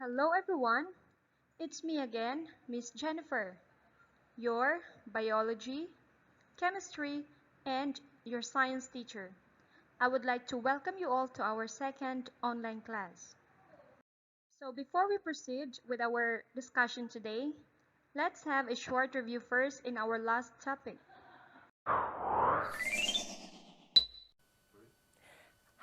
Hello everyone, it's me again, Miss Jennifer, your biology, chemistry, and your science teacher. I would like to welcome you all to our second online class. So before we proceed with our discussion today, let's have a short review first in our last topic.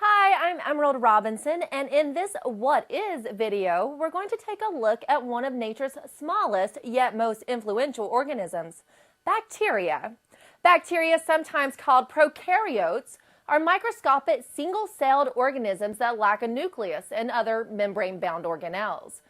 Hi, I'm Emerald Robinson, and in this What Is video, we're going to take a look at one of nature's smallest yet most influential organisms, bacteria. Bacteria, sometimes called prokaryotes, are microscopic single-celled organisms that lack a nucleus and other membrane-bound organelles.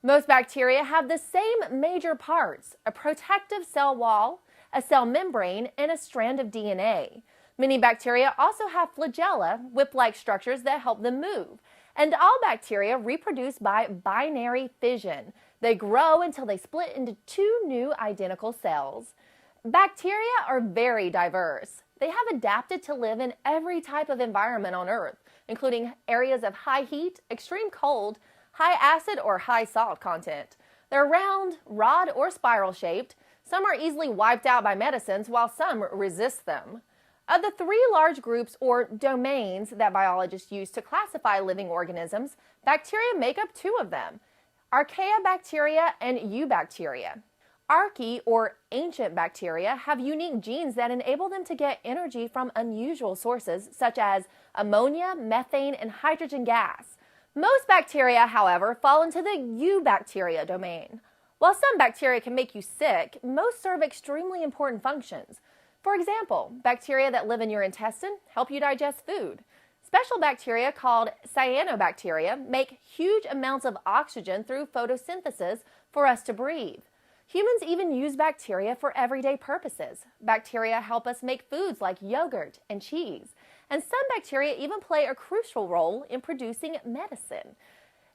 Most bacteria have the same major parts: a protective cell wall, a cell membrane, and a strand of DNA. Many bacteria also have flagella, whip-like structures that help them move. And all bacteria reproduce by binary fission. They grow until they split into two new identical cells. Bacteria are very diverse. They have adapted to live in every type of environment on Earth, including areas of high heat, extreme cold, high acid or high salt content. They're round, rod, or spiral shaped. Some are easily wiped out by medicines, while some resist them. Of the three large groups or domains that biologists use to classify living organisms, bacteria make up two of them: Archaeobacteria and Eubacteria. Archae, or ancient bacteria, have unique genes that enable them to get energy from unusual sources such as ammonia, methane, and hydrogen gas. Most bacteria, however, fall into the Eubacteria domain. While some bacteria can make you sick, most serve extremely important functions. For example, bacteria that live in your intestine help you digest food. Special bacteria called cyanobacteria make huge amounts of oxygen through photosynthesis for us to breathe. Humans even use bacteria for everyday purposes. Bacteria help us make foods like yogurt and cheese. And some bacteria even play a crucial role in producing medicine.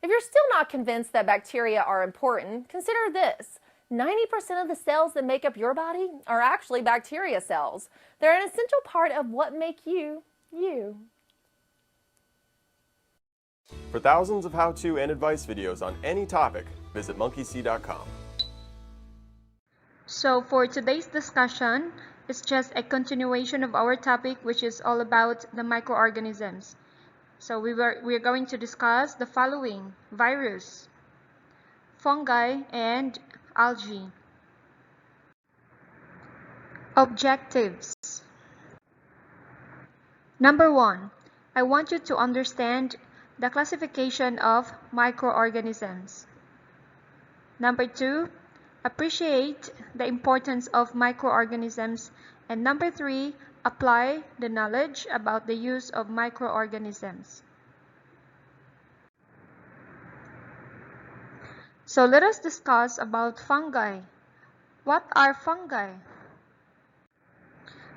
If you're still not convinced that bacteria are important, consider this. 90% of the cells that make up your body are actually bacteria cells. They're an essential part of what make you, you. For thousands of how-to and advice videos on any topic, visit monkeysea.com. So for today's discussion, it's just a continuation of our topic, which is all about the microorganisms. So we're going to discuss the following: virus, fungi, and algae. Objectives. Number 1, I want you to understand the classification of microorganisms. Number 2, appreciate the importance of microorganisms. And number 3, apply the knowledge about the use of microorganisms. So let us discuss about fungi. What are fungi?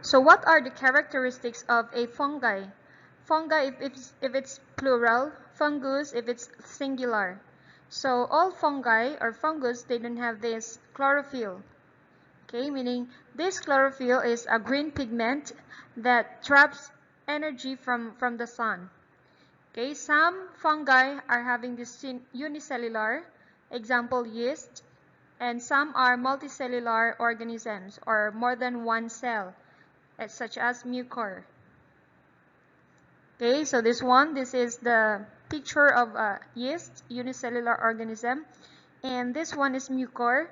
So what are the characteristics of a fungi? Fungi if it's plural, fungus if it's singular. So all fungi or fungus, they don't have this chlorophyll. Okay, meaning this chlorophyll is a green pigment that traps energy from the sun. Okay, some fungi are having this unicellular, example yeast, and some are multicellular organisms or more than one cell, such as mucor. Okay, so this is the picture of a yeast, unicellular organism, and this one is mucor,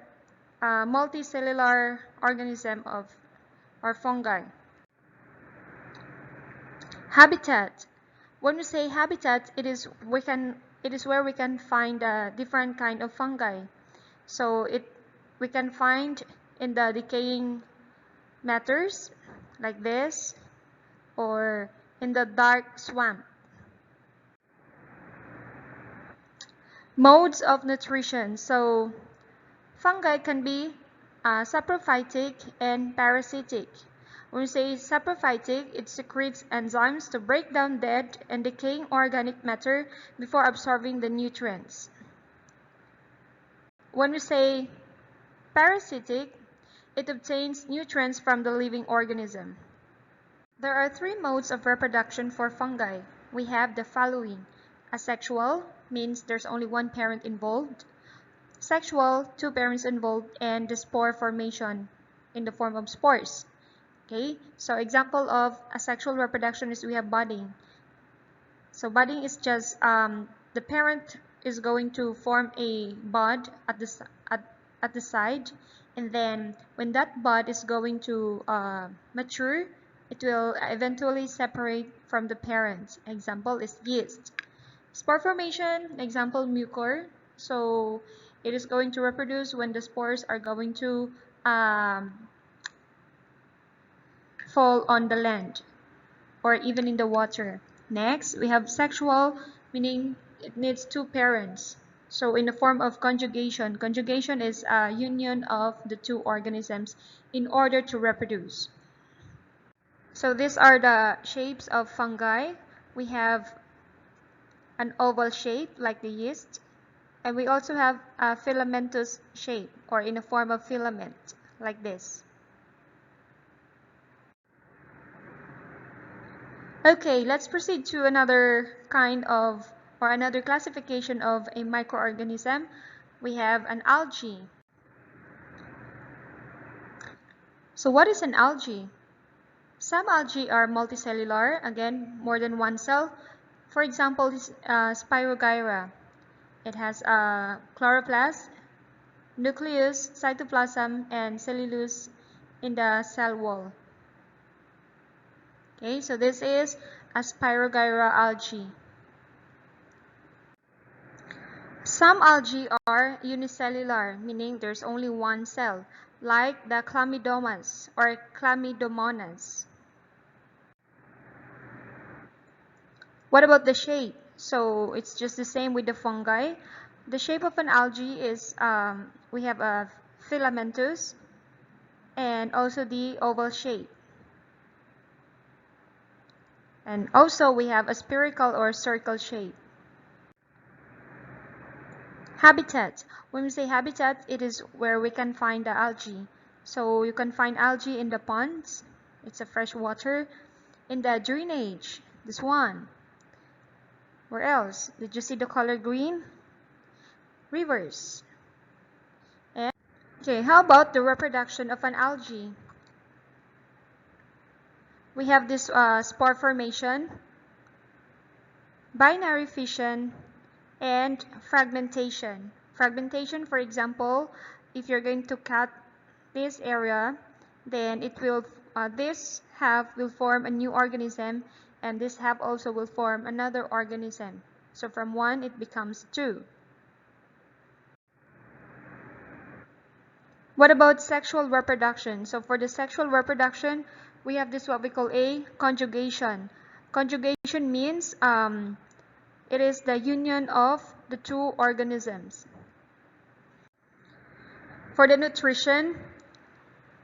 multicellular organism of or fungi. Habitat. When we say habitat, it is where we can find different kind of fungi. So we can find in the decaying matters like this, or in the dark swamp. Modes of nutrition. So fungi can be saprophytic and parasitic. When we say saprophytic, it secretes enzymes to break down dead and decaying organic matter before absorbing the nutrients. When we say parasitic, it obtains nutrients from the living organism. There are three modes of reproduction for fungi. We have the following: Asexual means there's only one parent involved. Sexual, two parents involved, and the spore formation in the form of spores. Okay, so example of asexual reproduction is we have budding. So budding is just the parent is going to form a bud at the side, and then when that bud is going to mature, it will eventually separate from the parent. Example is yeast. Spore formation, example mucor. So it is going to reproduce when the spores are going to fall on the land or even in the water. Next, we have sexual, meaning it needs two parents. So in the form of conjugation, conjugation is a union of the two organisms in order to reproduce. So these are the shapes of fungi. We have an oval shape like the yeast, and we also have a filamentous shape or in the form of filament like this. Okay, let's proceed to another kind of or another classification of a microorganism. We have an algae. So what is an algae? Some algae are multicellular, again, more than one cell. For example, this Spirogyra. It has a chloroplast, nucleus, cytoplasm, and cellulose in the cell wall. Okay, so this is a Spirogyra algae. Some algae are unicellular, meaning there's only one cell, like the Chlamydomas or Chlamydomonas. What about the shape? So it's just the same with the fungi. The shape of an algae is we have a filamentous and also the oval shape. And also we have a spherical or circle shape. Habitat. When we say habitat, it is where we can find the algae. So you can find algae in the ponds. It's a fresh water. In the drainage. This one. Where else? Did you see the color green? Rivers. And okay, how about the reproduction of an algae? We have this spore formation, binary fission, and fragmentation. Fragmentation, for example, if you're going to cut this area, then it will this half will form a new organism, and this half also will form another organism. So from one it becomes two. What about sexual reproduction? So for the sexual reproduction, we have this what we call a conjugation. Conjugation means it is the union of the two organisms. For the nutrition,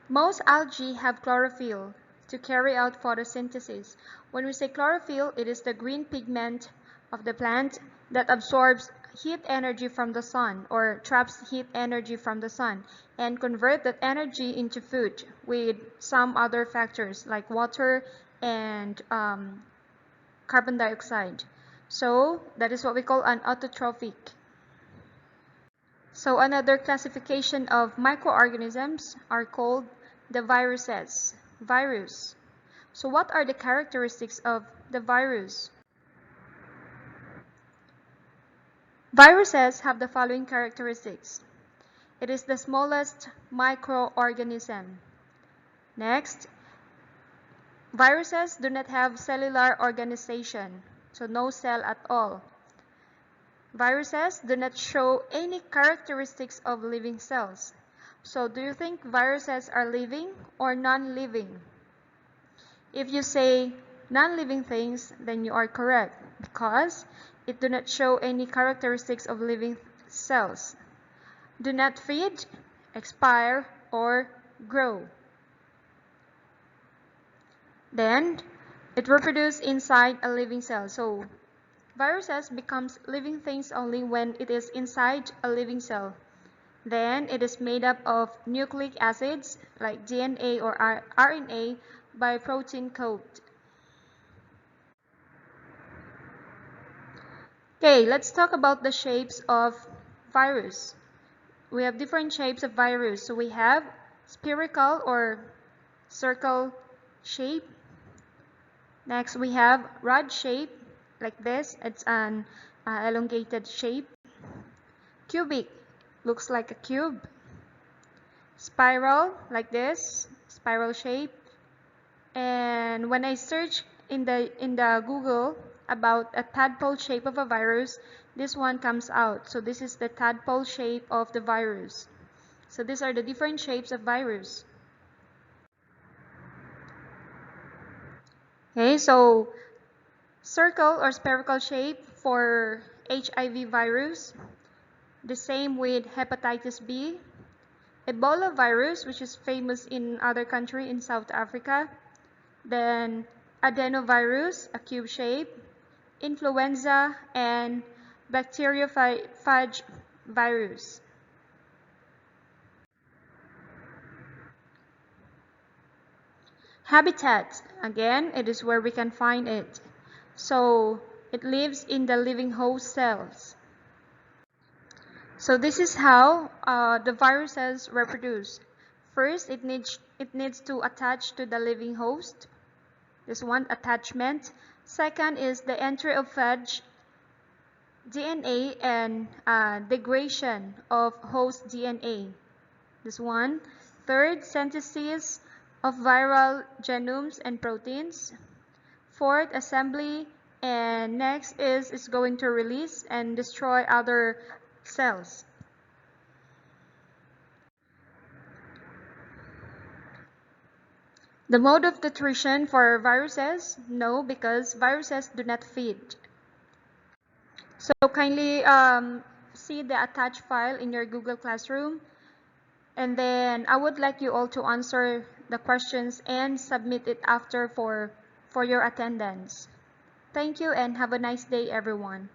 most algae have chlorophyll to carry out photosynthesis. When we say chlorophyll, it is the green pigment of the plant that absorbs heat energy from the sun or traps heat energy from the sun and convert that energy into food with some other factors like water and carbon dioxide. So that is what we call an autotrophic. So another classification of microorganisms are called the viruses. Virus. So what are the characteristics of the virus? Viruses have the following characteristics. It is the smallest microorganism. Next, viruses do not have cellular organization, so no cell at all. Viruses do not show any characteristics of living cells. So do you think viruses are living or non-living? If you say non-living things, then you are correct because it do not show any characteristics of living cells. Do not feed, expire, or grow. Then it reproduces inside a living cell. So viruses becomes living things only when it is inside a living cell. Then it is made up of nucleic acids like DNA or RNA by protein coat. Okay, let's talk about the shapes of virus. We have different shapes of virus. So we have spherical or circle shape. Next, we have rod shape, like this. It's an elongated shape. Cubic, looks like a cube. Spiral, like this, spiral shape. And when I search in the Google about a tadpole shape of a virus, this one comes out. So this is the tadpole shape of the virus. So these are the different shapes of virus. Okay, so circle or spherical shape for HIV virus. The same with hepatitis B. Ebola virus, which is famous in other country in South Africa. Then adenovirus, a cube shape. Influenza and bacteriophage virus. Habitat, again, it is where we can find it. So it lives in the living host cells. So this is how the viruses reproduce. First, it needs to attach to the living host. This one, attachment. Second is the entry of phage DNA and degradation of host DNA. This one. Third, synthesis of viral genomes and proteins. Fourth, assembly. And next is going to release and destroy other cells. The mode of nutrition for viruses? No, because viruses do not feed. So kindly see the attached file in your Google Classroom. And then I would like you all to answer the questions and submit it after for your attendance. Thank you and have a nice day, everyone.